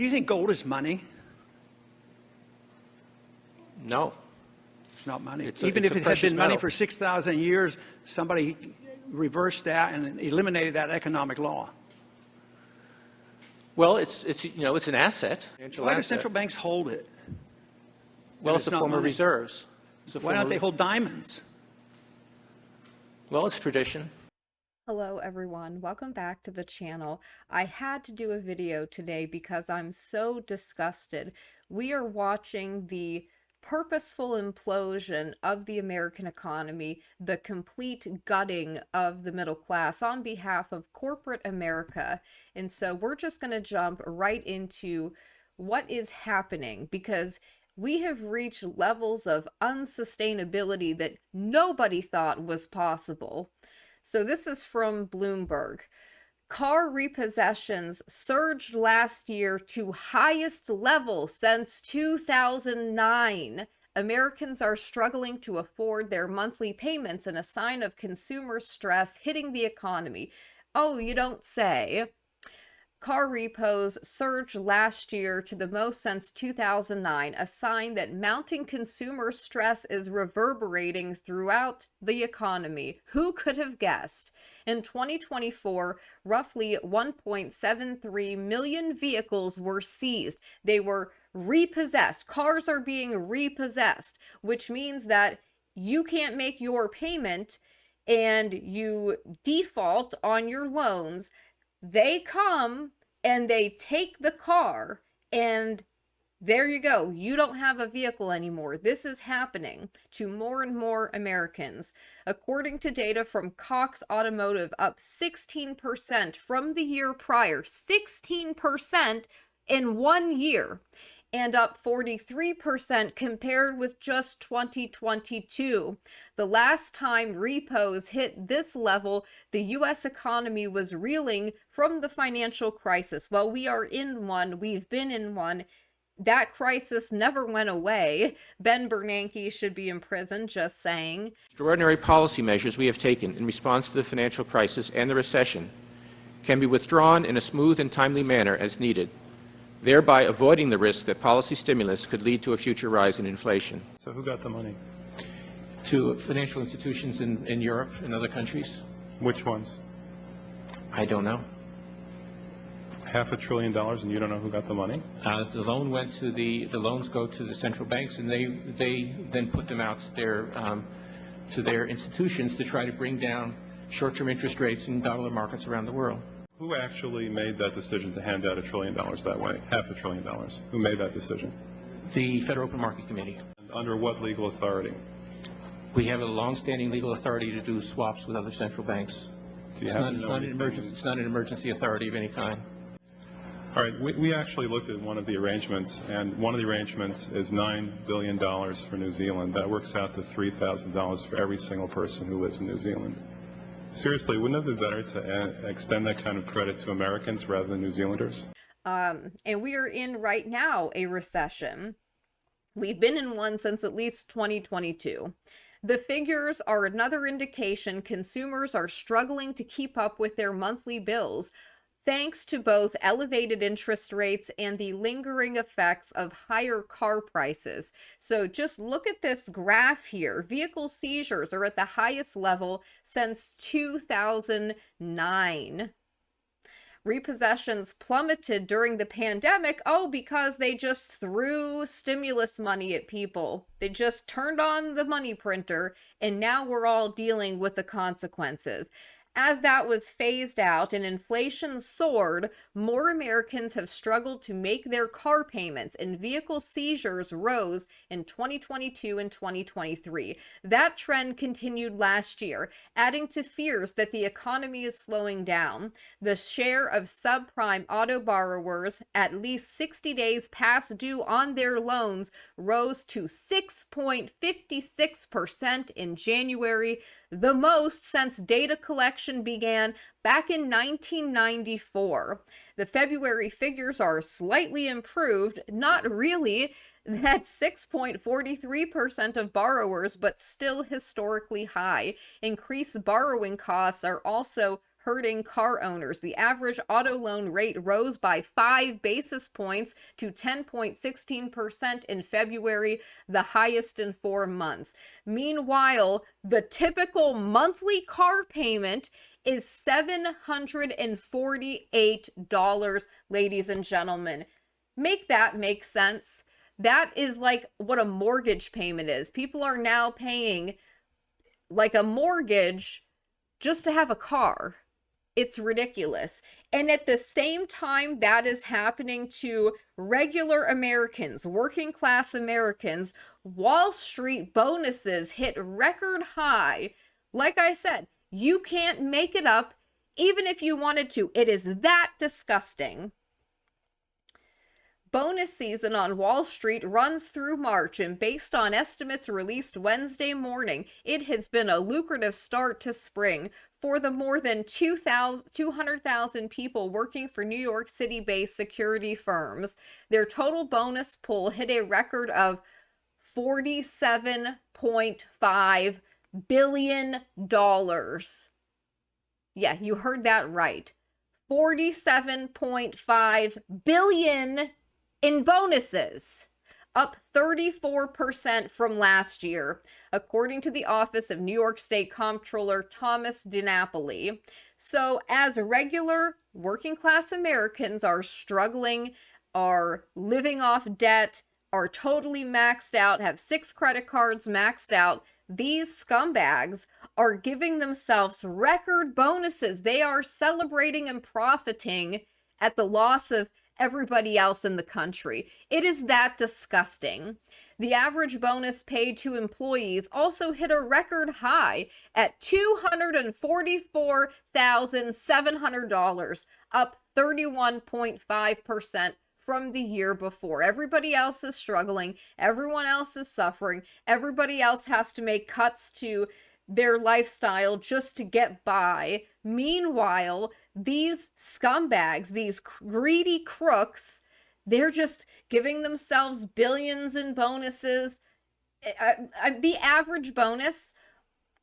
Do you think gold is money? No. It's not money. Even if it had been money for 6,000 years, somebody reversed that and eliminated that economic law. Well, it's an asset. Why do central banks hold it? Well, it's a form of reserves. Why don't they hold diamonds? Well, it's tradition. Hello everyone, welcome back to the channel. I had to do a video today because I'm so disgusted. We are watching the purposeful implosion of the American economy, the complete gutting of the middle class on behalf of corporate America. And so we're just going to jump right into what is happening, because we have reached levels of unsustainability that nobody thought was possible. So this is from Bloomberg. Car repossessions surged last year to highest level since 2009. Americans are struggling to afford their monthly payments, and a sign of consumer stress hitting the economy. Oh, you don't say. Car repos surged last year to the most since 2009, a sign that mounting consumer stress is reverberating throughout the economy. Who could have guessed? In 2024, roughly 1.73 million vehicles were seized. They were repossessed. Cars are being repossessed, which means that you can't make your payment and you default on your loans. They come and they take the car, and there you go. You don't have a vehicle anymore. This is happening to more and more Americans. According to data from Cox Automotive, up 16% from the year prior. 16% in 1 year. And up 43% compared with just 2022. The last time repos hit this level, the U.S. economy was reeling from the financial crisis. Well, we are in one. We've been in one. That crisis never went away. Ben Bernanke should be in prison, just saying. Extraordinary policy measures we have taken in response to the financial crisis and the recession can be withdrawn in a smooth and timely manner as needed, thereby avoiding the risk that policy stimulus could lead to a future rise in inflation. So who got the money? To financial institutions in Europe and other countries? Which ones? I don't know. $500 billion, and you don't know who got the money? The loans go to the central banks, and they then put them out to their institutions to try to bring down short-term interest rates in dollar markets around the world. Who actually made that decision to hand out $1 trillion that way? $500 billion. Who made that decision? The Federal Open Market Committee. And under what legal authority? We have a long-standing legal authority to do swaps with other central banks. It's not an emergency authority of any kind. All right, we actually looked at one of the arrangements, and one of the arrangements is $9 billion for New Zealand. That works out to $3,000 for every single person who lives in New Zealand. Seriously, wouldn't it be better to extend that kind of credit to Americans rather than New Zealanders? And we are in right now a recession. We've been in one since at least 2022. The figures are another indication consumers are struggling to keep up with their monthly bills, thanks to both elevated interest rates and the lingering effects of higher car prices. So just look at this graph here. Vehicle seizures are at the highest level since 2009. Repossessions plummeted during the pandemic, because they just threw stimulus money at people. They just turned on the money printer, and now we're all dealing with the consequences. As that was phased out and inflation soared, more Americans have struggled to make their car payments, and vehicle seizures rose in 2022 and 2023. That trend continued last year, adding to fears that the economy is slowing down. The share of subprime auto borrowers at least 60 days past due on their loans rose to 6.56% in January, the most since data collection began back in 1994. The February figures are slightly improved, not really. That's 6.43% of borrowers, but still historically high. Increased borrowing costs are also hurting car owners. The average auto loan rate rose by 5 basis points to 10.16% in February, the highest in 4 months. Meanwhile, the typical monthly car payment is $748, ladies and gentlemen. Make that make sense. That is like what a mortgage payment is. People are now paying like a mortgage just to have a car. It's ridiculous. And at the same time that is happening to regular Americans, working class Americans, Wall Street bonuses hit record high. Like I said, you can't make it up even if you wanted to. It is that disgusting. Bonus season on Wall Street runs through March, and based on estimates released Wednesday morning, it has been a lucrative start to spring for the more than 200,000 people working for New York City-based security firms. Their total bonus pool hit a record of $47.5 billion. Yeah, you heard that right. $47.5 billion in bonuses, up 34% from last year, according to the Office of New York State Comptroller Thomas DiNapoli. So as regular working class Americans are struggling, are living off debt, are totally maxed out, have 6 credit cards maxed out, these scumbags are giving themselves record bonuses. They are celebrating and profiting at the loss of everybody else in the country. It is that disgusting. The average bonus paid to employees also hit a record high at $244,700, up 31.5% from the year before. Everybody else is struggling. Everyone else is suffering. Everybody else has to make cuts to their lifestyle just to get by. Meanwhile, these scumbags, these greedy crooks, they're just giving themselves billions in bonuses. The average bonus,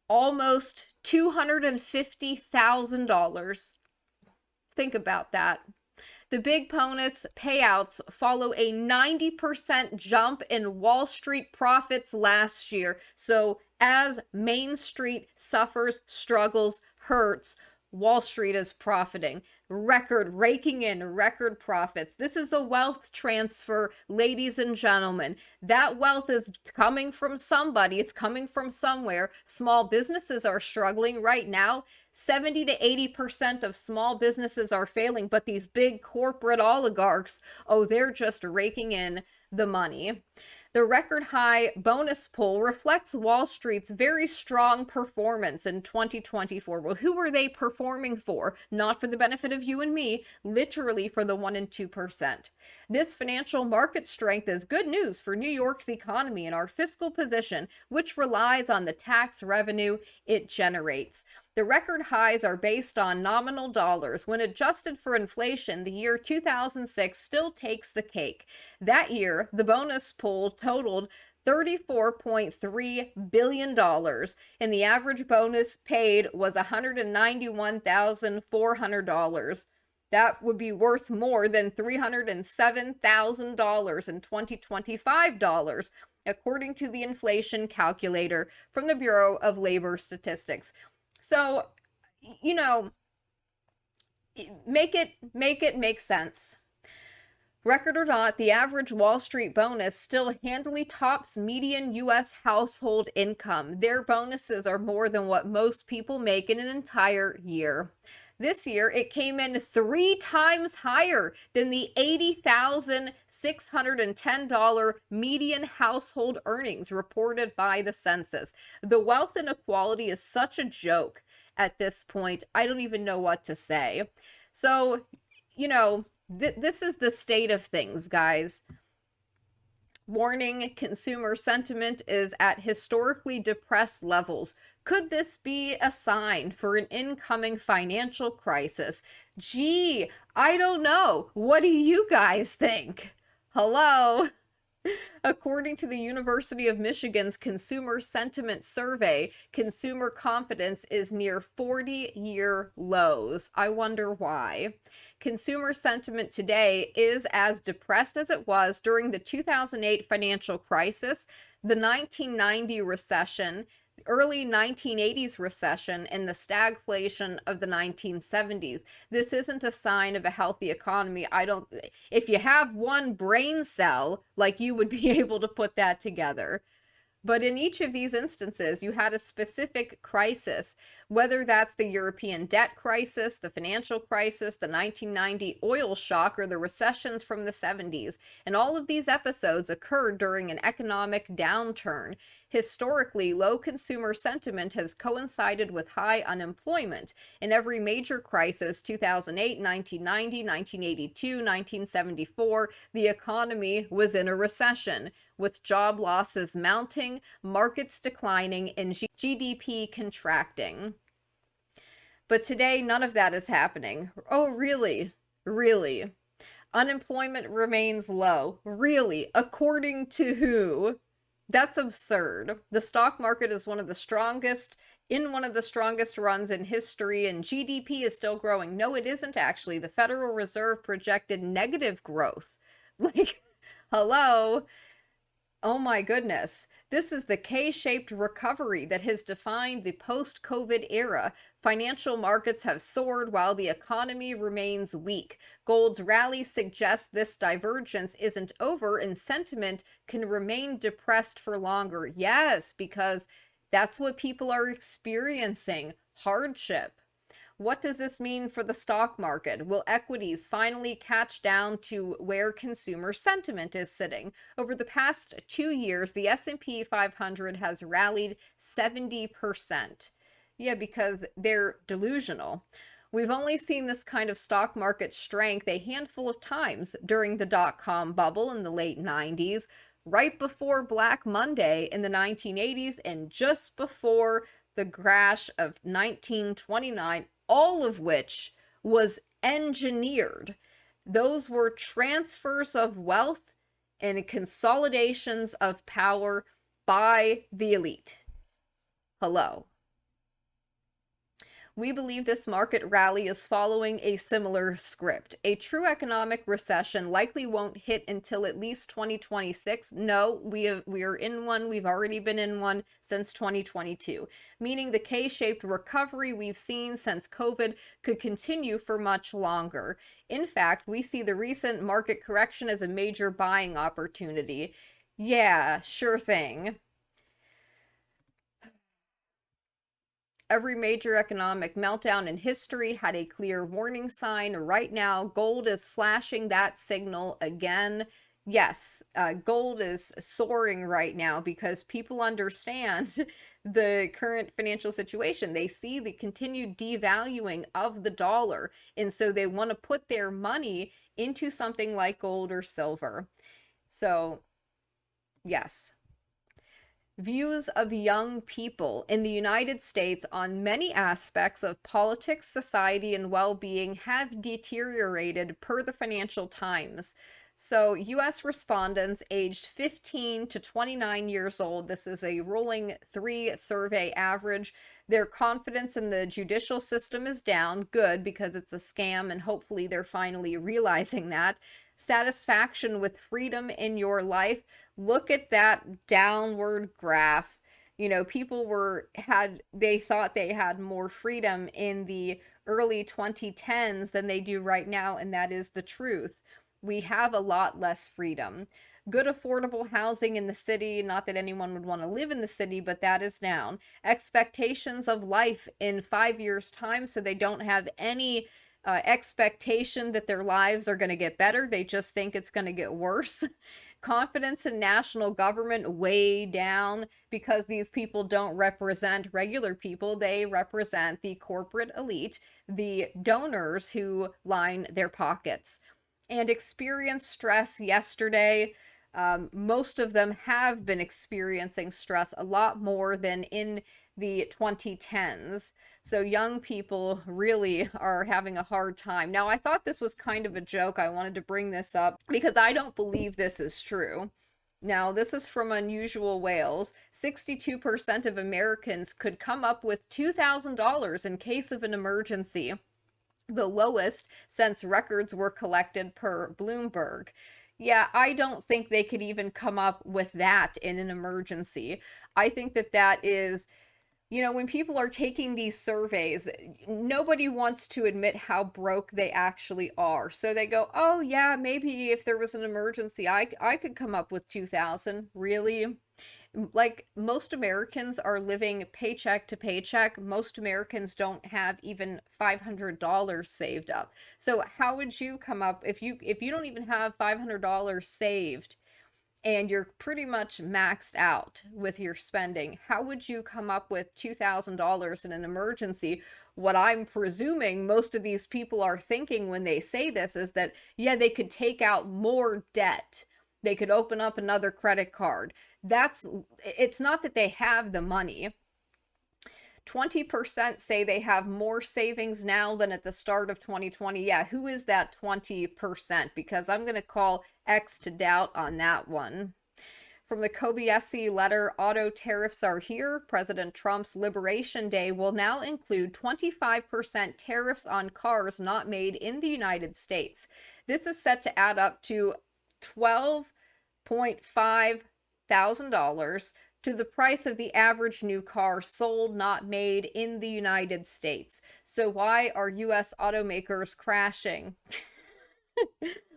almost $250,000. Think about that. The big bonus payouts follow a 90% jump in Wall Street profits last year. So as Main Street suffers, struggles, hurts, Wall Street is profiting, raking in record profits. This is a wealth transfer, ladies and gentlemen. That wealth is coming from somebody. It's coming from somewhere. Small businesses are struggling right now. 70 to 80% of small businesses are failing, but these big corporate oligarchs, oh, they're just raking in the money. The record high bonus pool reflects Wall Street's very strong performance in 2024. Well, who were they performing for? Not for the benefit of you and me, literally for the 1 and 2%. This financial market strength is good news for New York's economy and our fiscal position, which relies on the tax revenue it generates. The record highs are based on nominal dollars. When adjusted for inflation, the year 2006 still takes the cake. That year, the bonus pool totaled $34.3 billion, and the average bonus paid was $191,400. That would be worth more than $307,000 in 2025 dollars, according to the inflation calculator from the Bureau of Labor Statistics. So, you know, make it make sense. Record or not, the average Wall Street bonus still handily tops median U.S. household income. Their bonuses are more than what most people make in an entire year. This year, it came in 3 times higher than the $80,610 median household earnings reported by the census. The wealth inequality is such a joke at this point. I don't even know what to say. So, you know, this is the state of things, guys. Warning, consumer sentiment is at historically depressed levels. Could this be a sign for an incoming financial crisis? Gee, I don't know. What do you guys think? Hello? According to the University of Michigan's Consumer Sentiment Survey, consumer confidence is near 40-year lows. I wonder why. Consumer sentiment today is as depressed as it was during the 2008 financial crisis, the 1990 recession, early 1980s recession, and the stagflation of the 1970s. This isn't a sign of a healthy economy. If you have one brain cell, like, you would be able to put that together. But in each of these instances, you had a specific crisis, whether that's the European debt crisis, the financial crisis, the 1990 oil shock, or the recessions from the 70s. And all of these episodes occurred during an economic downturn. Historically, low consumer sentiment has coincided with high unemployment. In every major crisis, 2008, 1990, 1982, 1974, the economy was in a recession, with job losses mounting, markets declining, and GDP contracting. But today, none of that is happening. Oh, really? Really? Unemployment remains low. Really? According to who? That's absurd. The stock market is one of the strongest runs in history, and GDP is still growing. No, it isn't actually. The Federal Reserve projected negative growth. Like, hello? Oh my goodness. This is the K-shaped recovery that has defined the post-COVID era. Financial markets have soared while the economy remains weak. Gold's rally suggests this divergence isn't over and sentiment can remain depressed for longer. Yes, because that's what people are experiencing. Hardship. What does this mean for the stock market? Will equities finally catch down to where consumer sentiment is sitting? Over the past 2 years, the S&P 500 has rallied 70%. Yeah, because they're delusional. We've only seen this kind of stock market strength a handful of times during the dot-com bubble in the late 90s, right before Black Monday in the 1980s, and just before the crash of 1929, all of which was engineered. Those were transfers of wealth and consolidations of power by the elite. Hello. We believe this market rally is following a similar script. A true economic recession likely won't hit until at least 2026. No, we are in one. We've already been in one since 2022, meaning the K-shaped recovery we've seen since COVID could continue for much longer. In fact, we see the recent market correction as a major buying opportunity. Yeah, sure thing. Every major economic meltdown in history had a clear warning sign. Right now, gold is flashing that signal again. Yes, gold is soaring right now because people understand the current financial situation. They see the continued devaluing of the dollar, and so they want to put their money into something like gold or silver. So, yes. Views of young people in the United States on many aspects of politics, society, and well-being have deteriorated per the Financial Times. So, U.S. respondents aged 15 to 29 years old, this is a rolling 3 survey average, their confidence in the judicial system is down. Good, because it's a scam, and hopefully they're finally realizing that. Satisfaction with freedom in your life. Look at that downward graph. You know, people they thought they had more freedom in the early 2010s than they do right now, and that is the truth. We have a lot less freedom. Good affordable housing in the city, not that anyone would want to live in the city, but that is down. Expectations of life in 5 years' time, so they don't have any expectation that their lives are going to get better. They just think it's going to get worse. Confidence in national government way down because these people don't represent regular people. They represent the corporate elite, the donors who line their pockets. And experienced stress yesterday. Most of them have been experiencing stress a lot more than in the 2010s. So young people really are having a hard time. Now, I thought this was kind of a joke. I wanted to bring this up because I don't believe this is true. Now, this is from Unusual Whales. 62% of Americans could come up with $2,000 in case of an emergency, the lowest since records were collected per Bloomberg. Yeah, I don't think they could even come up with that in an emergency. I think that that is, when people are taking these surveys, nobody wants to admit how broke they actually are. So they go, oh yeah, maybe if there was an emergency, I could come up with 2,000. Really? Like, most Americans are living paycheck to paycheck. Most Americans don't have even $500 saved up. So how would you come up if you don't even have $500 saved and you're pretty much maxed out with your spending? How would you come up with $2,000 in an emergency? What I'm presuming most of these people are thinking when they say this is that, yeah, they could take out more debt. They could open up another credit card. It's not that they have the money. 20% say they have more savings now than at the start of 2020. Yeah, who is that 20%? Because I'm going to call X to doubt on that one. From the Kobayashi letter, auto tariffs are here. President Trump's Liberation Day will now include 25% tariffs on cars not made in the United States. This is set to add up to $12.5 thousand to the price of the average new car sold not made in the United States. So why are US automakers crashing?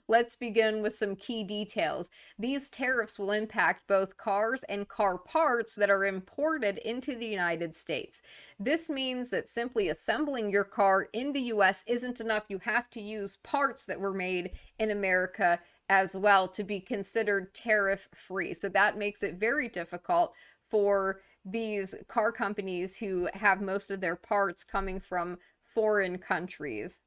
Let's begin with some key details. These tariffs will impact both cars and car parts that are imported into the United States. This means that simply assembling your car in the US isn't enough. You have to use parts that were made in America as well to be considered tariff-free. So that makes it very difficult for these car companies who have most of their parts coming from foreign countries.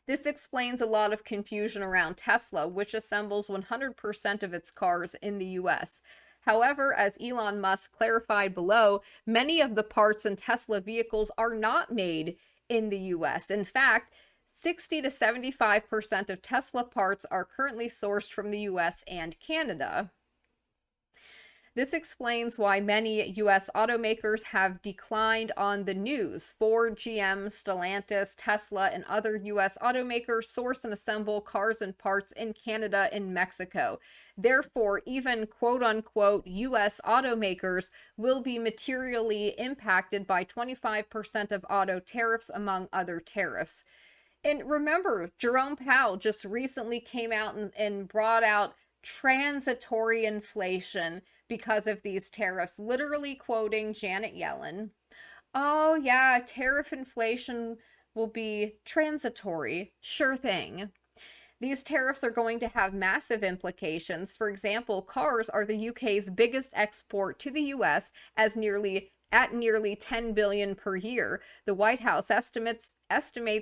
This explains a lot of confusion around Tesla, which assembles 100% of its cars in the US. However, as Elon Musk clarified below, many of the parts in Tesla vehicles are not made in the US. In fact, 60 to 75% of Tesla parts are currently sourced from the US and Canada. This explains why many US automakers have declined on the news. Ford, GM, Stellantis, Tesla, and other US automakers source and assemble cars and parts in Canada and Mexico. Therefore, even quote-unquote US automakers will be materially impacted by 25% of auto tariffs, among other tariffs. And remember, Jerome Powell just recently came out and brought out transitory inflation because of these tariffs, literally quoting Janet Yellen. Oh yeah, tariff inflation will be transitory. Sure thing. These tariffs are going to have massive implications. For example, cars are the UK's biggest export to the US at nearly 10 billion per year. The White House estimates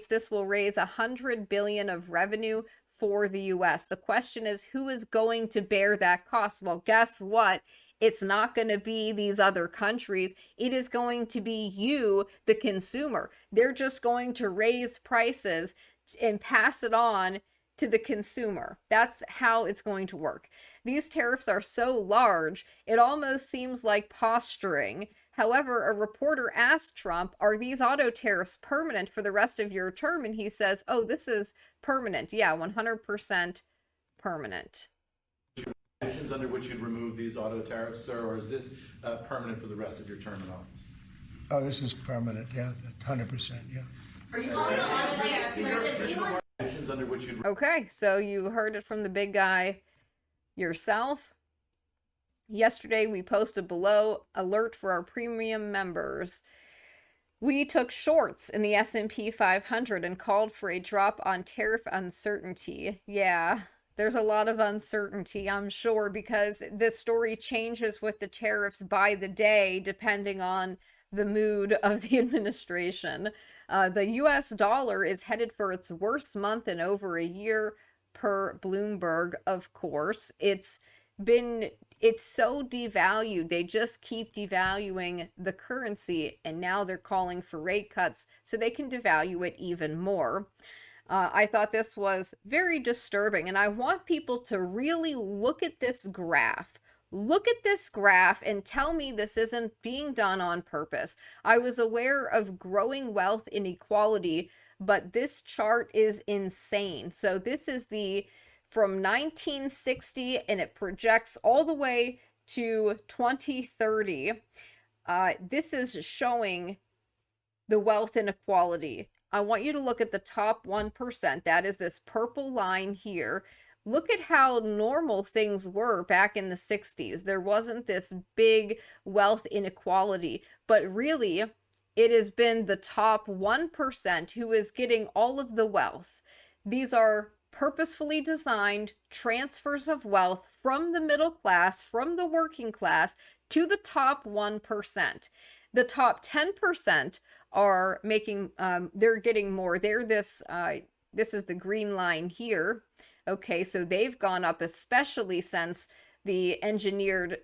this will raise 100 billion of revenue for the US. The question is, who is going to bear that cost? Well, guess what? It's not going to be these other countries. It is going to be you, the consumer. They're just going to raise prices and pass it on to the consumer. That's how it's going to work. These tariffs are so large, it almost seems like posturing. However, a reporter asked Trump, are these auto tariffs permanent for the rest of your term? And he says, oh, this is permanent. Yeah, 100% permanent. Conditions under which you'd remove these auto tariffs, sir, or is this permanent for the rest of your term in office? Oh, this is permanent, yeah, 100%, yeah. Are you calling the auto tariffs? Conditions under which you'd Okay, so you heard it from the big guy yourself. Yesterday, we posted below alert for our premium members. We took shorts in the S&P 500 and called for a drop on tariff uncertainty. Yeah, there's a lot of uncertainty, I'm sure, because this story changes with the tariffs by the day, depending on the mood of the administration. The US dollar is headed for its worst month in over a year per Bloomberg, of course. It's so devalued. They just keep devaluing the currency, and now they're calling for rate cuts so they can devalue it even more. I thought this was very disturbing, and I want people to really look at this graph. Look at this graph and tell me this isn't being done on purpose. I was aware of growing wealth inequality, but this chart is insane. So this is the from 1960, and it projects all the way to 2030. This is showing the wealth inequality. I want you to look at the top 1%. That is this purple line here. Look at how normal things were back in the 60s. There wasn't this big wealth inequality, but really, it has been the top 1% who is getting all of the wealth. These are purposefully designed transfers of wealth from the middle class, from the working class, to the top 1%. The top 10% are making, they're getting more. They're this is the green line here. Okay, so they've gone up, especially since the engineered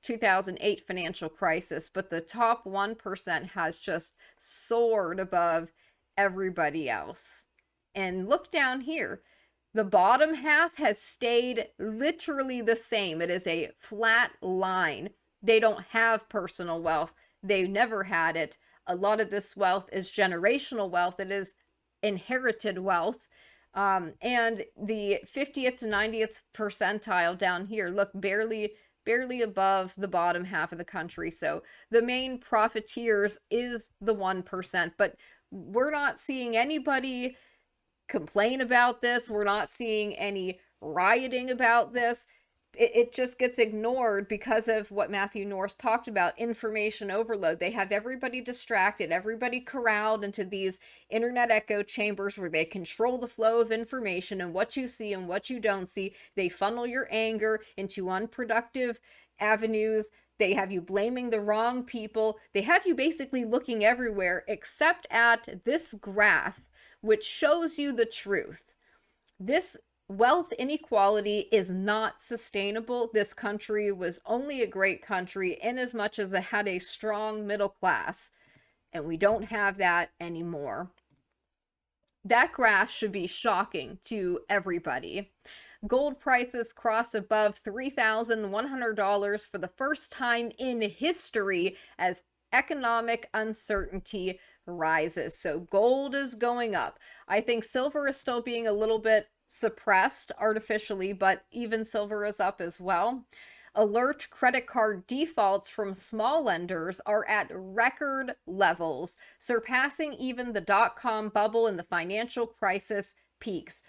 2008 financial crisis, but the top 1% has just soared above everybody else. And look down here. The bottom half has stayed literally the same. It is a flat line. They don't have personal wealth. They never had it. A lot of this wealth is generational wealth. It is inherited wealth. And the 50th to 90th percentile down here, look, barely above the bottom half of the country. So the main profiteers is the 1%, but we're not seeing anybody complain about this. We're not seeing any rioting about this. It just gets ignored because of what Matthew North talked about, information overload. They have everybody distracted, everybody corralled into these internet echo chambers where they control the flow of information and what you see and what you don't see. They funnel your anger into unproductive avenues. They have you blaming the wrong people. They have you basically looking everywhere except at this graph, which shows you the truth. This wealth inequality is not sustainable. This country was only a great country in as much as it had a strong middle class, and we don't have that anymore. That graph should be shocking to everybody. Gold prices cross above $3,100 for the first time in history as economic uncertainty rises. So gold is going up. I think silver is still being a little bit suppressed artificially, but even silver is up as well. Alert credit card defaults from small lenders are at record levels, surpassing even the dot-com bubble and the financial crisis peaks.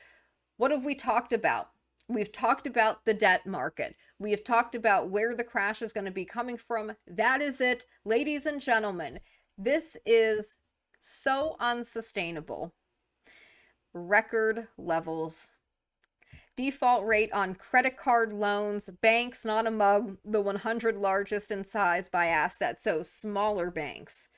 What have we talked about? We've talked about the debt market. We have talked about where the crash is going to be coming from. That is it, ladies and gentlemen. This is so unsustainable. Record levels. Default rate on credit card loans, banks not among the 100 largest in size by assets, so smaller banks.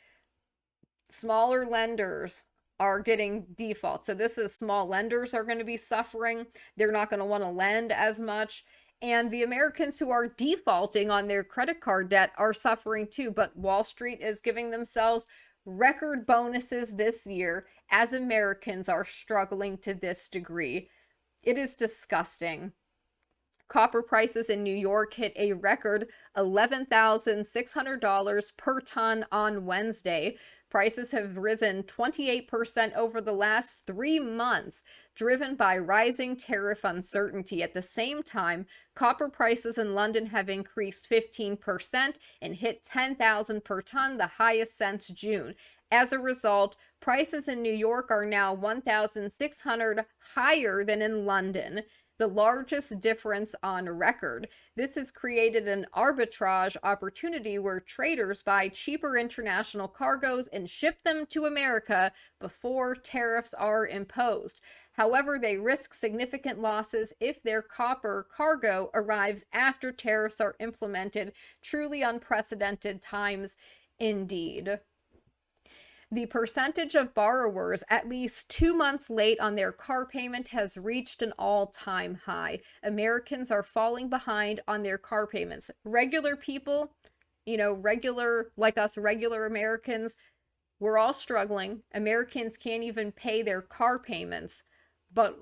Smaller lenders are getting defaults. So this is small lenders are going to be suffering. They're not going to want to lend as much. And the Americans who are defaulting on their credit card debt are suffering too. But Wall Street is giving themselves record bonuses this year as Americans are struggling to this degree. It is disgusting. Copper prices in New York hit a record $11,600 per ton on Wednesday. Prices have risen 28% over the last 3 months, driven by rising tariff uncertainty. At the same time, copper prices in London have increased 15% and hit $10,000 per ton, the highest since June. As a result, prices in New York are now $1,600 higher than in London, the largest difference on record. This has created an arbitrage opportunity where traders buy cheaper international cargoes and ship them to America before tariffs are imposed. However, they risk significant losses if their copper cargo arrives after tariffs are implemented. Truly unprecedented times indeed. The percentage of borrowers at least 2 months late on their car payment has reached an all-time high. Americans are falling behind on their car payments. Regular people, regular Americans, we're all struggling. Americans can't even pay their car payments. but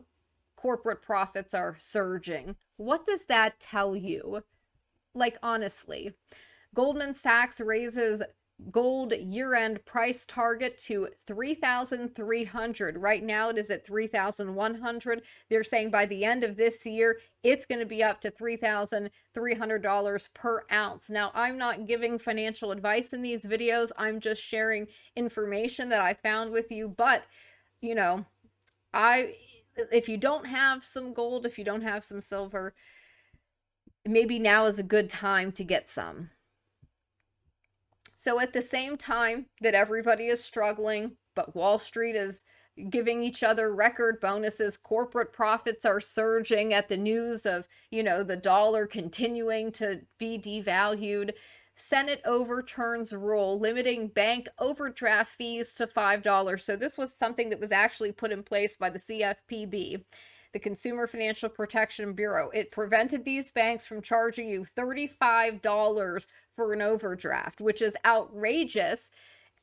corporate profits are surging. What does that tell you? Like, honestly, Goldman Sachs raises gold year-end price target to 3,300. Right now it is at 3,100. They're saying by the end of this year it's going to be up to $3,300 per ounce. Now, I'm not giving financial advice in these videos. I'm just sharing information that I found with you. But, you know, if you don't have some gold, if you don't have some silver, maybe now is a good time to get some. So at the same time that everybody is struggling, but Wall Street is giving each other record bonuses, corporate profits are surging at the news of, the dollar continuing to be devalued. Senate overturns rule limiting bank overdraft fees to $5. So this was something that was actually put in place by the CFPB, the Consumer Financial Protection Bureau. It prevented these banks from charging you $35 for an overdraft, which is outrageous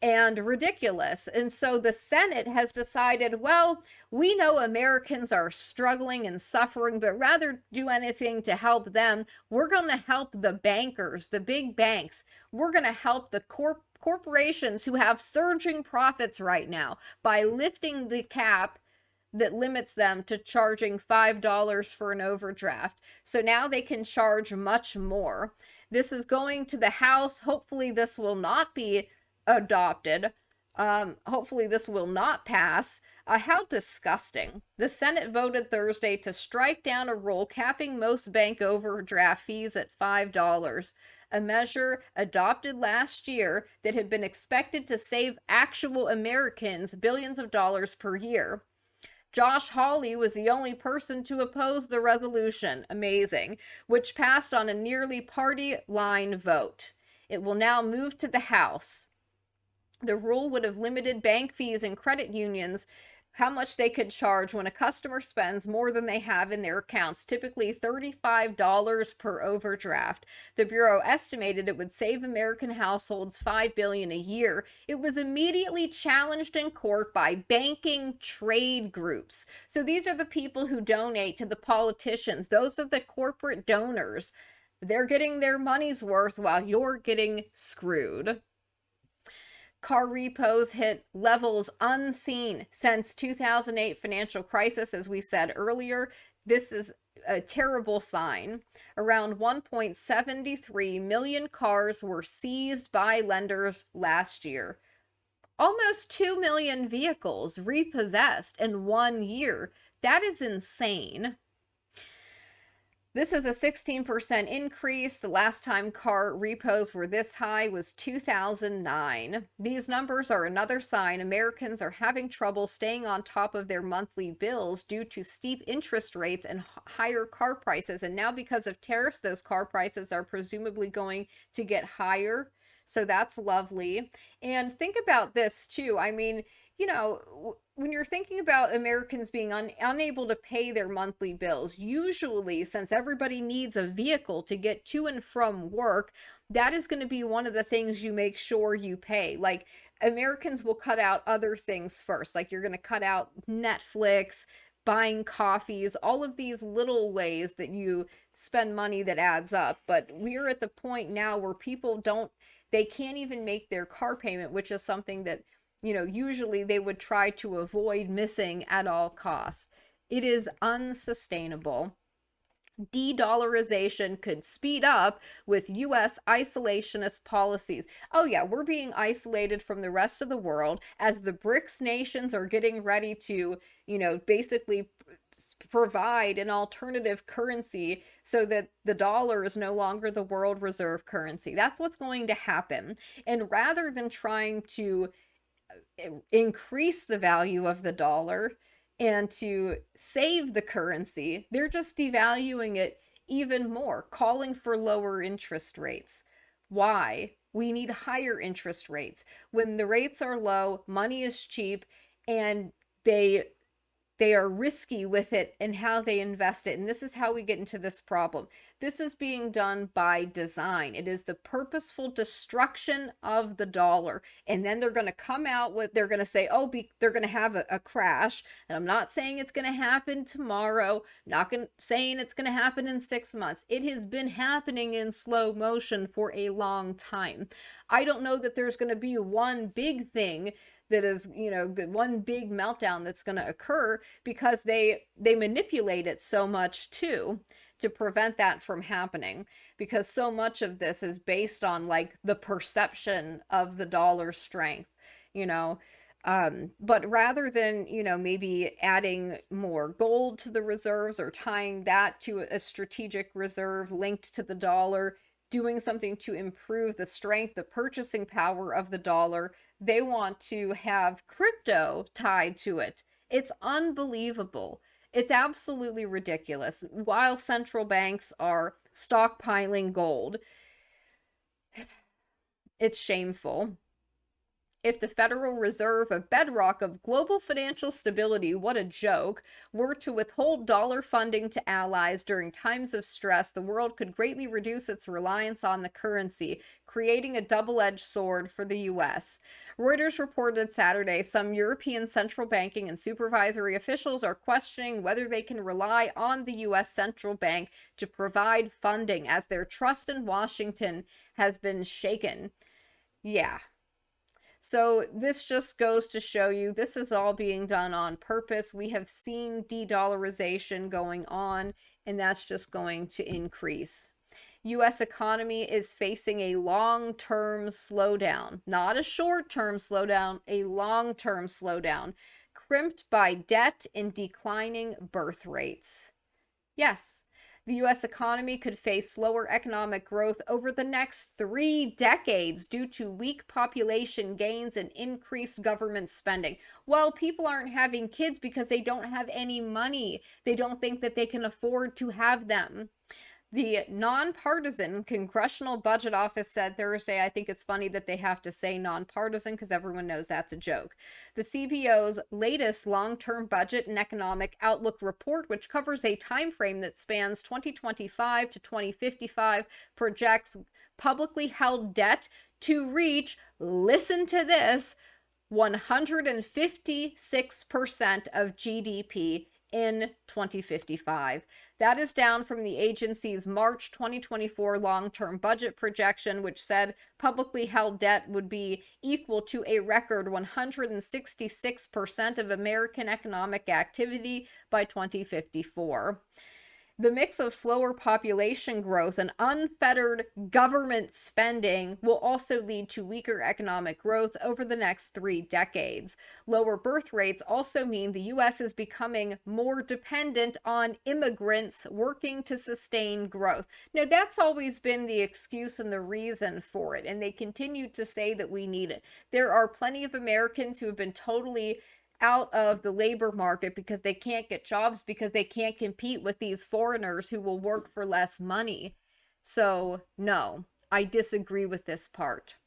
and ridiculous. And so the Senate has decided, well, we know Americans are struggling and suffering, but rather do anything to help them, we're going to help the bankers, the big banks. We're going to help the corporations who have surging profits right now by lifting the cap that limits them to charging $5 for an overdraft. So now they can charge much more. This is going to the House. Hopefully this will not be adopted. Hopefully this will not pass. How disgusting. The Senate voted Thursday to strike down a rule capping most bank overdraft fees at $5, a measure adopted last year that had been expected to save actual Americans billions of dollars per year. Josh Hawley was the only person to oppose the resolution, amazing, which passed on a nearly party line vote. It will now move to the House. The rule would have limited bank fees and credit unions, how much they could charge when a customer spends more than they have in their accounts, typically $35 per overdraft. The Bureau estimated it would save American households $5 billion a year. It was immediately challenged in court by banking trade groups. So these are the people who donate to the politicians. Those are the corporate donors. They're getting their money's worth while you're getting screwed. Car repos hit levels unseen since 2008 financial crisis, as we said earlier. This is a terrible sign. Around 1.73 million cars were seized by lenders last year. Almost 2 million vehicles repossessed in 1 year. That is insane. This is a 16% increase. The last time car repos were this high was 2009. These numbers are another sign Americans are having trouble staying on top of their monthly bills due to steep interest rates and higher car prices. And now because of tariffs, those car prices are presumably going to get higher. So that's lovely. And think about this too. I mean, when you're thinking about Americans being unable to pay their monthly bills, usually, since everybody needs a vehicle to get to and from work, that is going to be one of the things you make sure you pay. Like, Americans will cut out other things first. Like, you're going to cut out Netflix, buying coffees, all of these little ways that you spend money that adds up. But we're at the point now where people they can't even make their car payment, which is something that usually they would try to avoid missing at all costs. It is unsustainable. De-dollarization could speed up with U.S. isolationist policies. Oh yeah, we're being isolated from the rest of the world as the BRICS nations are getting ready to, basically provide an alternative currency so that the dollar is no longer the world reserve currency. That's what's going to happen. And rather than trying to increase the value of the dollar and to save the currency, they're just devaluing it even more, calling for lower interest rates. Why? We need higher interest rates. When the rates are low, money is cheap, and they They are risky with it and how they invest it. And this is how we get into this problem. This is being done by design. It is the purposeful destruction of the dollar. And then they're going to come out with, they're going to say, oh, they're going to have a crash. And I'm not saying it's going to happen tomorrow, not saying it's going to happen in 6 months. It has been happening in slow motion for a long time. I don't know that there's going to be one big thing that is, one big meltdown that's going to occur, because they manipulate it so much too to prevent that from happening, because so much of this is based on like the perception of the dollar's strength, but rather than, maybe adding more gold to the reserves or tying that to a strategic reserve linked to the dollar, doing something to improve the strength, the purchasing power of the dollar, they want to have crypto tied to it. It's unbelievable. It's absolutely ridiculous. While central banks are stockpiling gold, it's shameful. If the Federal Reserve, a bedrock of global financial stability, what a joke, were to withhold dollar funding to allies during times of stress, the world could greatly reduce its reliance on the currency, creating a double-edged sword for the U.S. Reuters reported Saturday some European central banking and supervisory officials are questioning whether they can rely on the U.S. central bank to provide funding, as their trust in Washington has been shaken. Yeah. So this just goes to show you this is all being done on purpose. We have seen de-dollarization going on, and that's just going to increase. U.S. economy is facing a long-term slowdown, not a short-term slowdown, a long-term slowdown, crimped by debt and declining birth rates. Yes. The U.S. economy could face slower economic growth over the next 3 decades due to weak population gains and increased government spending. Well, people aren't having kids because they don't have any money. They don't think that they can afford to have them. The nonpartisan Congressional Budget Office said Thursday, I think it's funny that they have to say nonpartisan because everyone knows that's a joke. The CBO's latest long-term budget and economic outlook report, which covers a time frame that spans 2025 to 2055, projects publicly held debt to reach, listen to this, 156% of GDP in 2055. That is down from the agency's March 2024 long-term budget projection, which said publicly held debt would be equal to a record 166% of American economic activity by 2054. The mix of slower population growth and unfettered government spending will also lead to weaker economic growth over the next 3 decades. Lower birth rates also mean the U.S. is becoming more dependent on immigrants working to sustain growth. Now, that's always been the excuse and the reason for it, and they continue to say that we need it. There are plenty of Americans who have been totally out of the labor market because they can't get jobs, because they can't compete with these foreigners who will work for less money. So, no, I disagree with this part.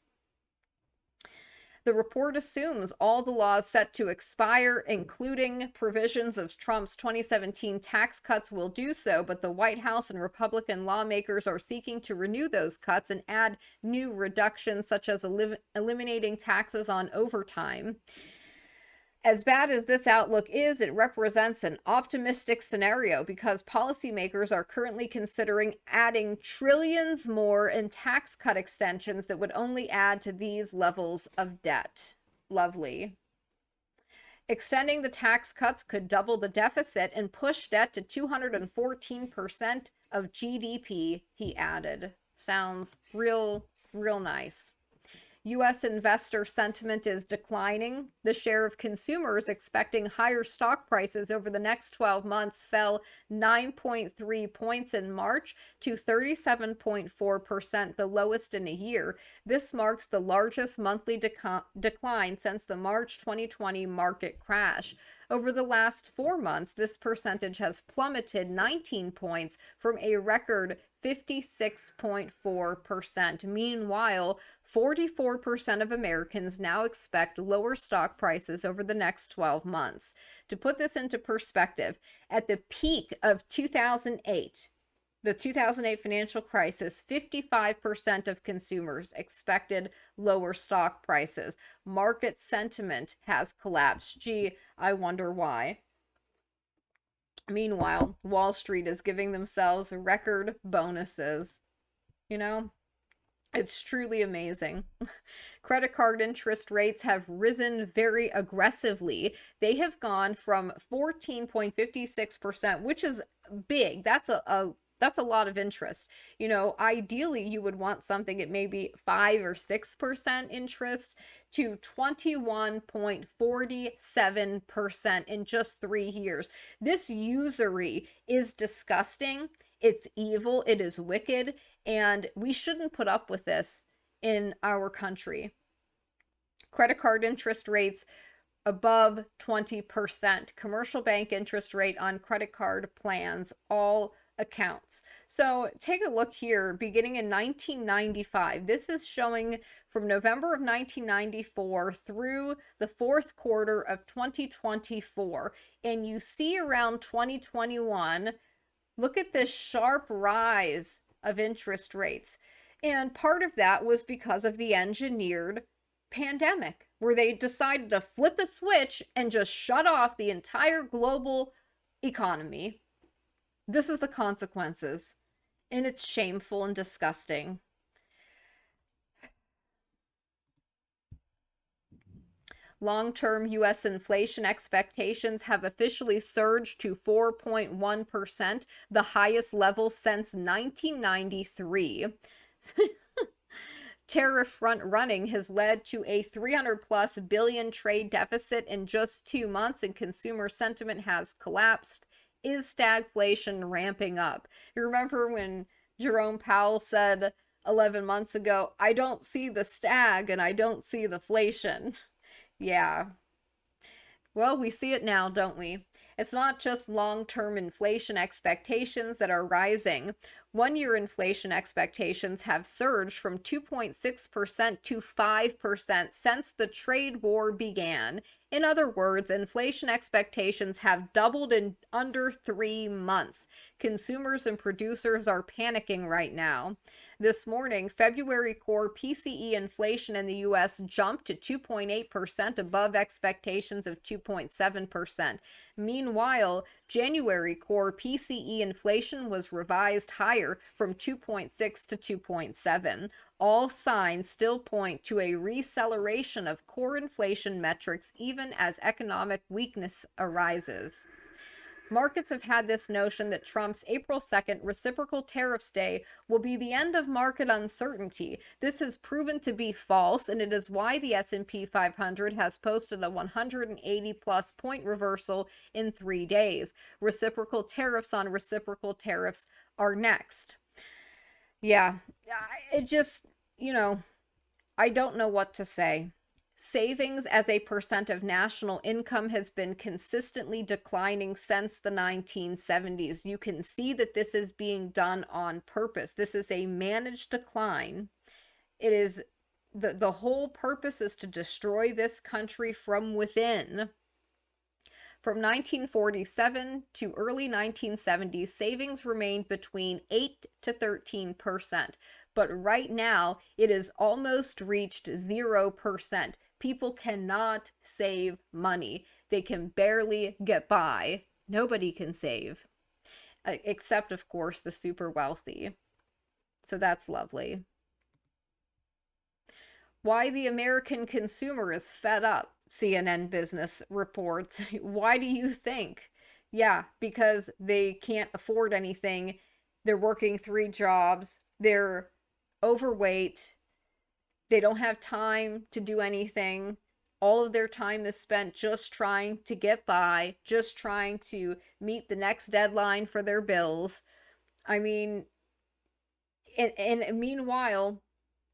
The report assumes all the laws set to expire, including provisions of Trump's 2017 tax cuts, will do so, but the White House and Republican lawmakers are seeking to renew those cuts and add new reductions, such as eliminating taxes on overtime. As bad as this outlook is, it represents an optimistic scenario because policymakers are currently considering adding trillions more in tax cut extensions that would only add to these levels of debt. Lovely. Extending the tax cuts could double the deficit and push debt to 214% of GDP, he added. Sounds real nice. U.S. investor sentiment is declining. The share of consumers expecting higher stock prices over the next 12 months fell 9.3 points in March to 37.4%, the lowest in a year. This marks the largest monthly decline since the March 2020 market crash. Over the last 4 months, this percentage has plummeted 19 points from a record 56.4%. Meanwhile, 44% of Americans now expect lower stock prices over the next 12 months. To put this into perspective, at the peak of 2008, the 2008 financial crisis, 55% of consumers expected lower stock prices. Market sentiment has collapsed. Gee, I wonder why. Meanwhile, Wall Street is giving themselves record bonuses. You know, it's truly amazing. Credit card interest rates have risen very aggressively. They have gone from 14.56%, which is big. That's a lot of interest. You know, ideally you would want something at maybe 5 or 6% interest to 21.47% in just 3 years. This usury is disgusting. It's evil. It is wicked. And we shouldn't put up with this in our country. Credit card interest rates above 20%. Commercial bank interest rate on credit card plans, all accounts. So take a look here, beginning in 1995. This is showing from November of 1994 through the fourth quarter of 2024. And you see around 2021, look at this sharp rise of interest rates. And part of that was because of the engineered pandemic, where they decided to flip a switch and just shut off the entire global economy. This is the consequences, and it's shameful and disgusting. Long-term U.S. inflation expectations have officially surged to 4.1%, the highest level since 1993. Tariff front-running has led to a 300-plus billion trade deficit in just 2 months, and consumer sentiment has collapsed. Is stagflation ramping up? You remember when Jerome Powell said 11 months ago, I don't see the stag and I don't see the flation. Yeah. Well, we see it now, don't we? It's not just long-term inflation expectations that are rising. One-year inflation expectations have surged from 2.6% to 5% since the trade war began. In other words, inflation expectations have doubled in under 3 months. Consumers and producers are panicking right now. This morning, February core PCE inflation in the U.S. jumped to 2.8% above expectations of 2.7%. Meanwhile, January core PCE inflation was revised higher from 2.6 to 2.7. All signs still point to a receleration of core inflation metrics even as economic weakness arises. Markets have had this notion that Trump's April 2nd reciprocal tariffs day will be the end of market uncertainty. This has proven to be false, and it is why the S&P 500 has posted a 180-plus point reversal in 3 days. Reciprocal tariffs on reciprocal tariffs are next. Yeah, it just, I don't know what to say. Savings as a percent of national income has been consistently declining since the 1970s. You can see that this is being done on purpose. This is a managed decline. It is the whole purpose is to destroy this country from within. From 1947 to early 1970s, savings remained between 8 to 13%. But right now, it has almost reached 0%. People cannot save money. They can barely get by. Nobody can save. Except, of course, the super wealthy. So that's lovely. Why the American consumer is fed up, CNN Business reports. Why do you think? Yeah, because they can't afford anything. They're working 3 jobs. They're overweight. They don't have time to do anything. All of their time is spent just trying to get by, just trying to meet the next deadline for their bills. I mean, and meanwhile,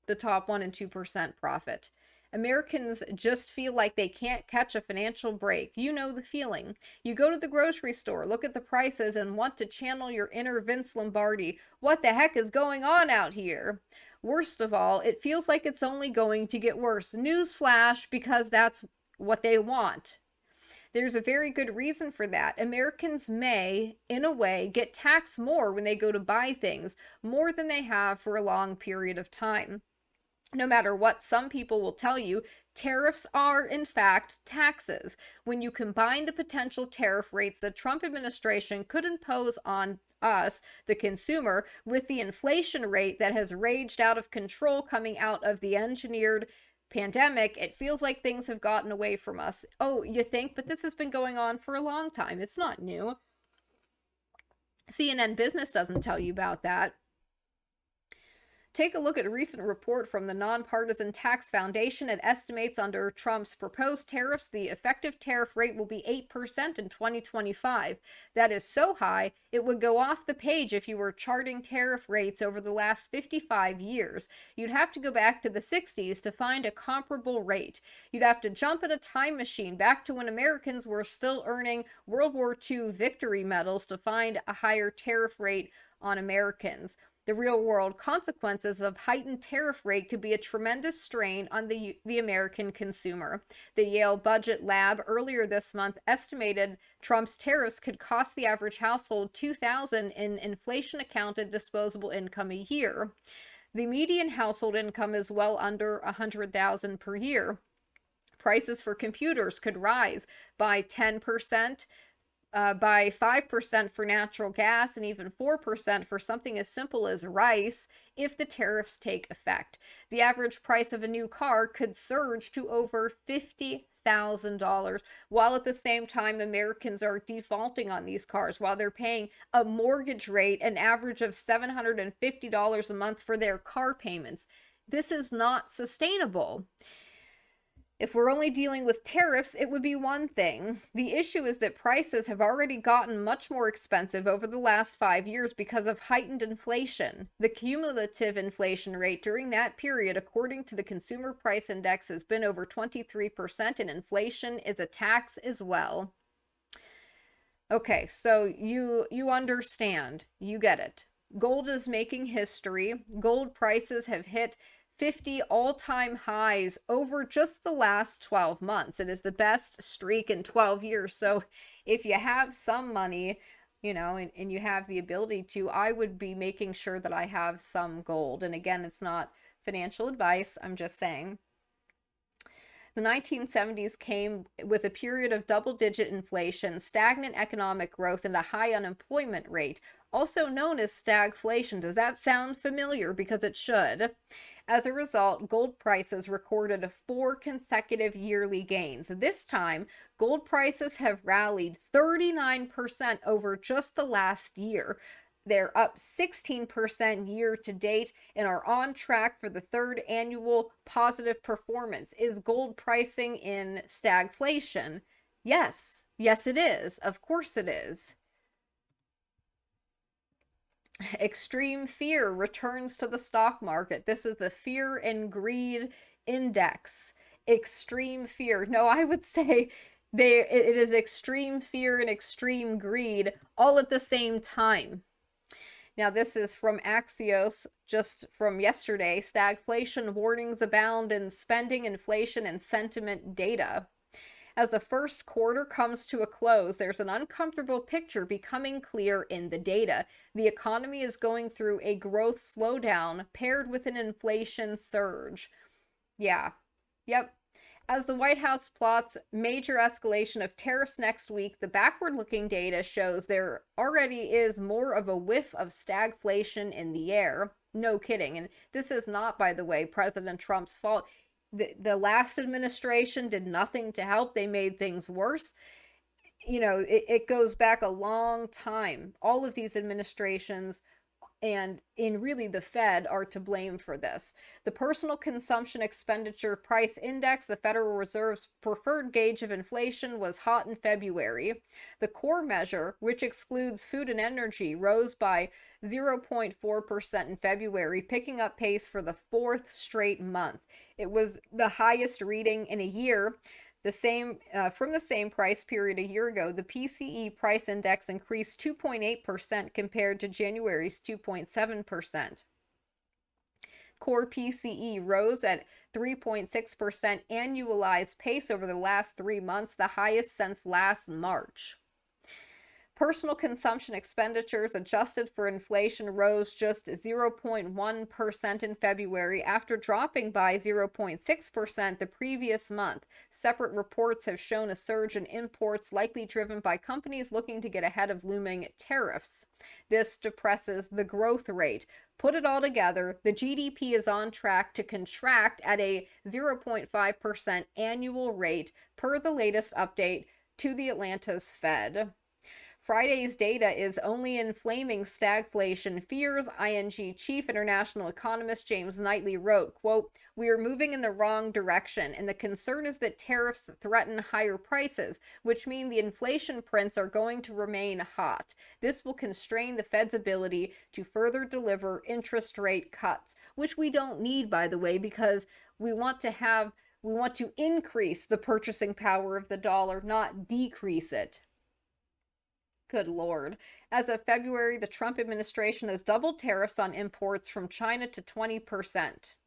the top 1% and 2% profit. Americans just feel like they can't catch a financial break. You know the feeling. You go to the grocery store, look at the prices, and want to channel your inner Vince Lombardi. What the heck is going on out here? Worst of all, it feels like it's only going to get worse. Newsflash, because that's what they want. There's a very good reason for that. Americans may, in a way, get taxed more when they go to buy things, more than they have for a long period of time. No matter what some people will tell you, tariffs are, in fact, taxes. When you combine the potential tariff rates the Trump administration could impose on us, the consumer, with the inflation rate that has raged out of control coming out of the engineered pandemic, it feels like things have gotten away from us. Oh, you think? But this has been going on for a long time. It's not new. CNN Business doesn't tell you about that. Take a look at a recent report from the Nonpartisan Tax Foundation. It estimates under Trump's proposed tariffs, the effective tariff rate will be 8% in 2025. That is so high, it would go off the page if you were charting tariff rates over the last 55 years. You'd have to go back to the 60s to find a comparable rate. You'd have to jump in a time machine back to when Americans were still earning World War II victory medals to find a higher tariff rate on Americans. The real-world consequences of heightened tariff rate could be a tremendous strain on the American consumer. The Yale Budget Lab earlier this month estimated Trump's tariffs could cost the average household $2,000 in inflation-accounted disposable income a year. The median household income is well under $100,000 per year. Prices for computers could rise by 10%. By 5% for natural gas and even 4% for something as simple as rice if the tariffs take effect. The average price of a new car could surge to over $50,000, while at the same time Americans are defaulting on these cars, while they're paying a mortgage rate, an average of $750 a month for their car payments. This is not sustainable. If we're only dealing with tariffs, it would be one thing. The issue is that prices have already gotten much more expensive over the last 5 years because of heightened inflation. The cumulative inflation rate during that period, according to the Consumer Price Index, has been over 23%, and inflation is a tax as well. Okay, so you understand. You get it. Gold is making history. Gold prices have hit 50 all-time highs over just the last 12 months. It is the best streak in 12 years. So if you have some money, you know, and you have the ability to, I would be making sure that I have some gold. And again, it's not financial advice. I'm just saying. The 1970s came with a period of double-digit inflation, stagnant economic growth, and a high unemployment rate, also known as stagflation. Does that sound familiar? Because it should. As a result, gold prices recorded 4 consecutive yearly gains. This time, gold prices have rallied 39% over just the last year. They're up 16% year to date and are on track for the 3rd annual positive performance. Is gold pricing in stagflation? Yes. Yes, it is. Of course it is. Extreme fear returns to the stock market. This is the fear and greed index. Extreme fear. No, I would say it is extreme fear and extreme greed all at the same time. Now, this is from Axios, just from yesterday. Stagflation warnings abound in spending, inflation, and sentiment data. As the first quarter comes to a close, there's an uncomfortable picture becoming clear in the data. The economy is going through a growth slowdown paired with an inflation surge. Yeah. Yep. As the White House plots major escalation of tariffs next week, the backward-looking data shows there already is more of a whiff of stagflation in the air. No kidding. And this is not, by the way, President Trump's fault. The last administration did nothing to help. They made things worse. You know, it goes back a long time. All of these administrations and in really the Fed are to blame for this. The Personal Consumption Expenditure Price Index, the Federal Reserve's preferred gauge of inflation, was hot in February. The core measure, which excludes food and energy, rose by 0.4% in February, picking up pace for the fourth straight month. It was the highest reading in a year. From the same price period a year ago, the PCE price index increased 2.8% compared to January's 2.7%. Core PCE rose at 3.6% annualized pace over the last 3 months, the highest since last March. Personal consumption expenditures adjusted for inflation rose just 0.1% in February after dropping by 0.6% the previous month. Separate reports have shown a surge in imports, likely driven by companies looking to get ahead of looming tariffs. This depresses the growth rate. Put it all together, the GDP is on track to contract at a 0.5% annual rate per the latest update to the Atlanta's Fed. Friday's data is only inflaming stagflation fears. ING chief international economist James Knightley wrote, quote, "We are moving in the wrong direction, and the concern is that tariffs threaten higher prices, which mean the inflation prints are going to remain hot. This will constrain the Fed's ability to further deliver interest rate cuts," which we don't need, by the way, because we want to increase the purchasing power of the dollar, not decrease it. Good Lord. As of February, the Trump administration has doubled tariffs on imports from China to 20%.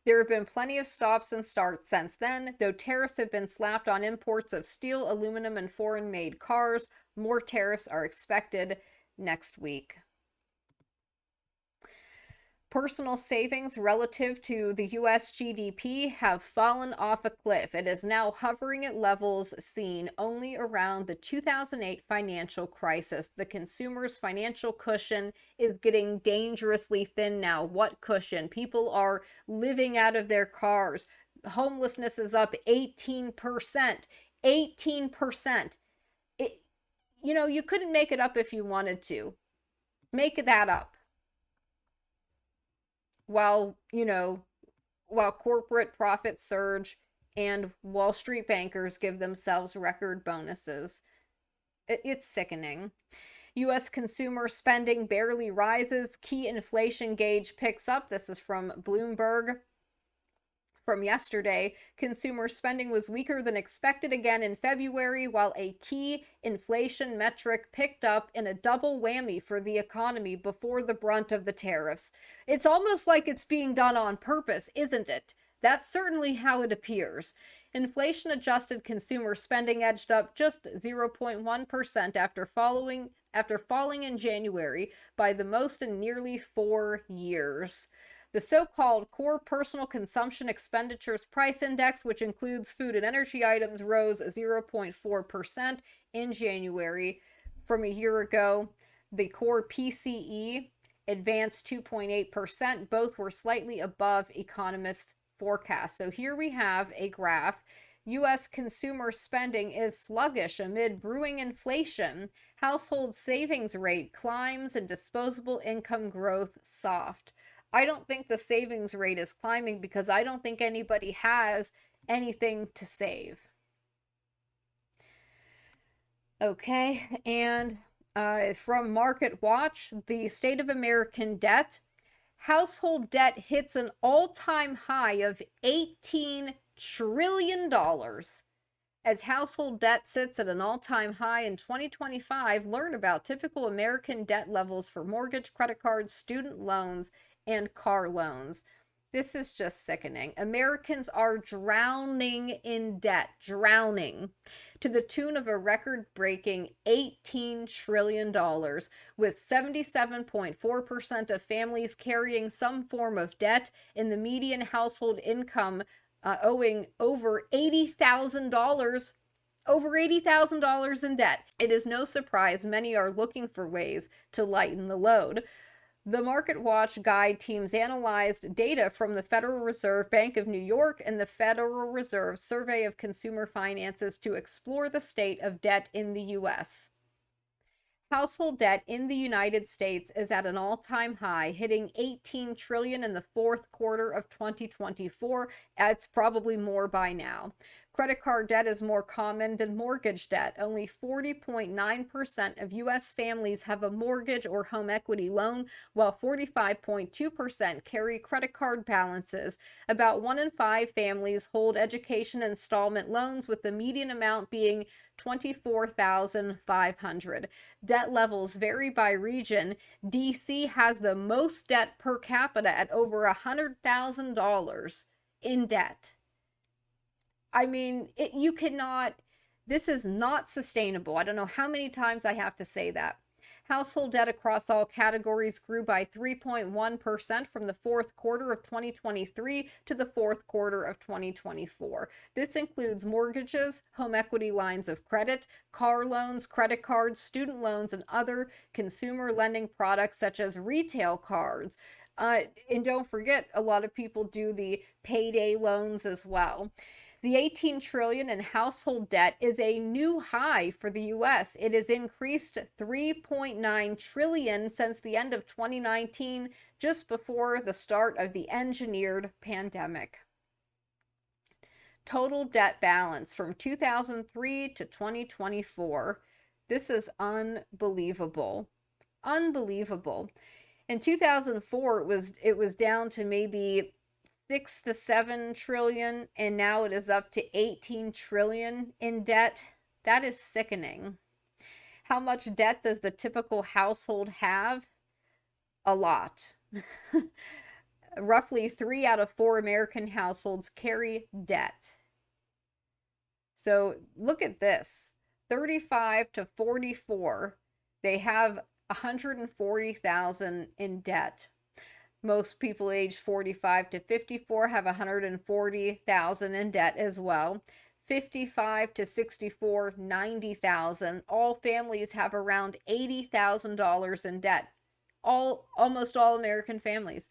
There have been plenty of stops and starts since then, though tariffs have been slapped on imports of steel, aluminum, and foreign-made cars. More tariffs are expected next week. Personal savings relative to the U.S. GDP have fallen off a cliff. It is now hovering at levels seen only around the 2008 financial crisis. The consumer's financial cushion is getting dangerously thin now. What cushion? People are living out of their cars. Homelessness is up 18%. 18%. You couldn't make it up if you wanted to. Make that up. While corporate profits surge and Wall Street bankers give themselves record bonuses. It's sickening. U.S. consumer spending barely rises. Key inflation gauge picks up. This is from Bloomberg. From yesterday, consumer spending was weaker than expected again in February, while a key inflation metric picked up in a double whammy for the economy before the brunt of the tariffs. It's almost like it's being done on purpose, isn't it? That's certainly how it appears. Inflation-adjusted consumer spending edged up just 0.1% after falling in January by the most in nearly 4 years. The so-called core personal consumption expenditures price index, which includes food and energy items, rose 0.4% in January from a year ago. The core PCE advanced 2.8%. Both were slightly above economists' forecasts. So here we have a graph. U.S. consumer spending is sluggish amid brewing inflation. Household savings rate climbs and disposable income growth soft. I don't think the savings rate is climbing because I don't think anybody has anything to save. Okay, and from Market Watch, the state of American debt. Household debt hits an all-time high of $18 trillion. As household debt sits at an all-time high in 2025, learn about typical American debt levels for mortgage, credit cards, student loans, and car loans. This is just sickening. Americans are drowning in debt, drowning, to the tune of a record-breaking $18 trillion, with 77.4% of families carrying some form of debt, and the median household income owing over $80,000. Over $80,000 in debt. It is no surprise many are looking for ways to lighten the load. The Market Watch guide teams analyzed data from the Federal Reserve Bank of New York and the Federal Reserve Survey of Consumer Finances to explore the state of debt in the U.S. Household debt in the United States is at an all-time high, hitting $18 trillion in the fourth quarter of 2024. It's probably more by now. Credit card debt is more common than mortgage debt. Only 40.9% of U.S. families have a mortgage or home equity loan, while 45.2% carry credit card balances. About 1 in 5 families hold education installment loans, with the median amount being $24,500. Debt levels vary by region. D.C. has the most debt per capita at over $100,000 in debt. I mean, you cannot, this is not sustainable. I don't know how many times I have to say that. Household debt across all categories grew by 3.1% from the fourth quarter of 2023 to the fourth quarter of 2024. This includes mortgages, home equity lines of credit, car loans, credit cards, student loans, and other consumer lending products such as retail cards. And don't forget, a lot of people do the payday loans as well. The $18 trillion in household debt is a new high for the U.S. It has increased $3.9 trillion since the end of 2019, just before the start of the engineered pandemic. Total debt balance from 2003 to 2024. This is unbelievable. Unbelievable. In 2004, it was down to maybe 6 to 7 trillion, and now it is up to 18 trillion in debt. That is sickening. How much debt does the typical household have? A lot. Roughly 3 out of 4 American households carry debt. So look at this. 35 to 44, they have 140,000 in debt. Most people aged 45 to 54 have 140,000 in debt as well. 55 to 64, 90,000. All families have around $80,000 in debt. Almost all American families.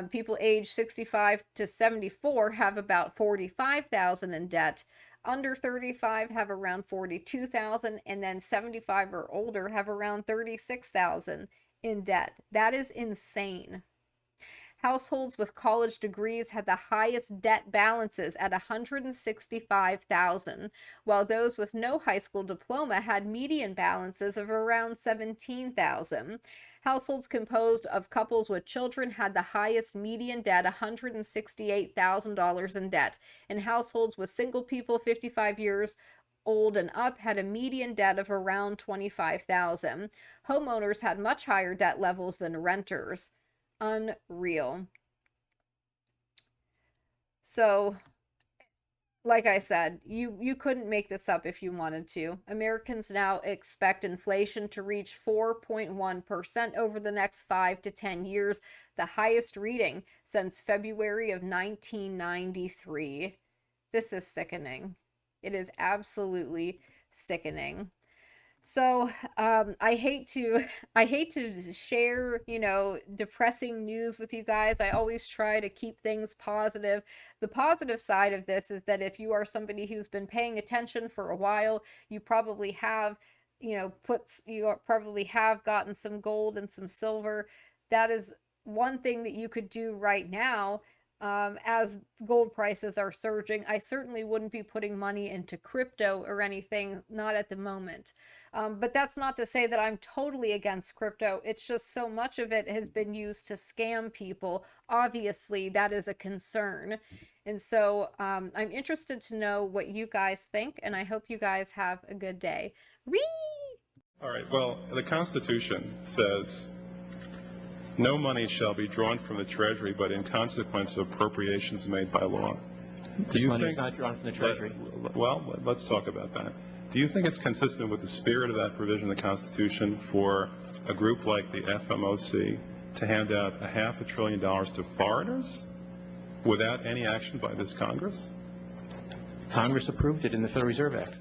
People aged 65 to 74 have about 45,000 in debt. Under 35 have around 42,000, and then 75 or older have around 36,000 in debt. That is insane. Households with college degrees had the highest debt balances at $165,000, while those with no high school diploma had median balances of around $17,000. Households composed of couples with children had the highest median debt, $168,000 in debt, and households with single people 55 years old and up had a median debt of around $25,000. Homeowners had much higher debt levels than renters. Unreal. So, like I said, you couldn't make this up if you wanted to. Americans now expect inflation to reach 4.1% over the next 5 to 10 years, the highest reading since February of 1993. This is sickening. It is absolutely sickening. So I hate to share, depressing news with you guys. I always try to keep things positive. The positive side of this is that if you are somebody who's been paying attention for a while, you probably have, probably have gotten some gold and some silver. That is one thing that you could do right now. As gold prices are surging, I certainly wouldn't be putting money into crypto or anything, not at the moment. But that's not to say that I'm totally against crypto. It's just so much of it has been used to scam people. Obviously, that is a concern. And so I'm interested to know what you guys think, and I hope you guys have a good day. All right, well, the Constitution says no money shall be drawn from the Treasury, but in consequence of appropriations made by law. This money is not drawn from the Treasury. Well, let's talk about that. Do you think it's consistent with the spirit of that provision of the Constitution for a group like the FMOC to hand out $500 billion to foreigners without any action by this Congress? Congress approved it in the Federal Reserve Act.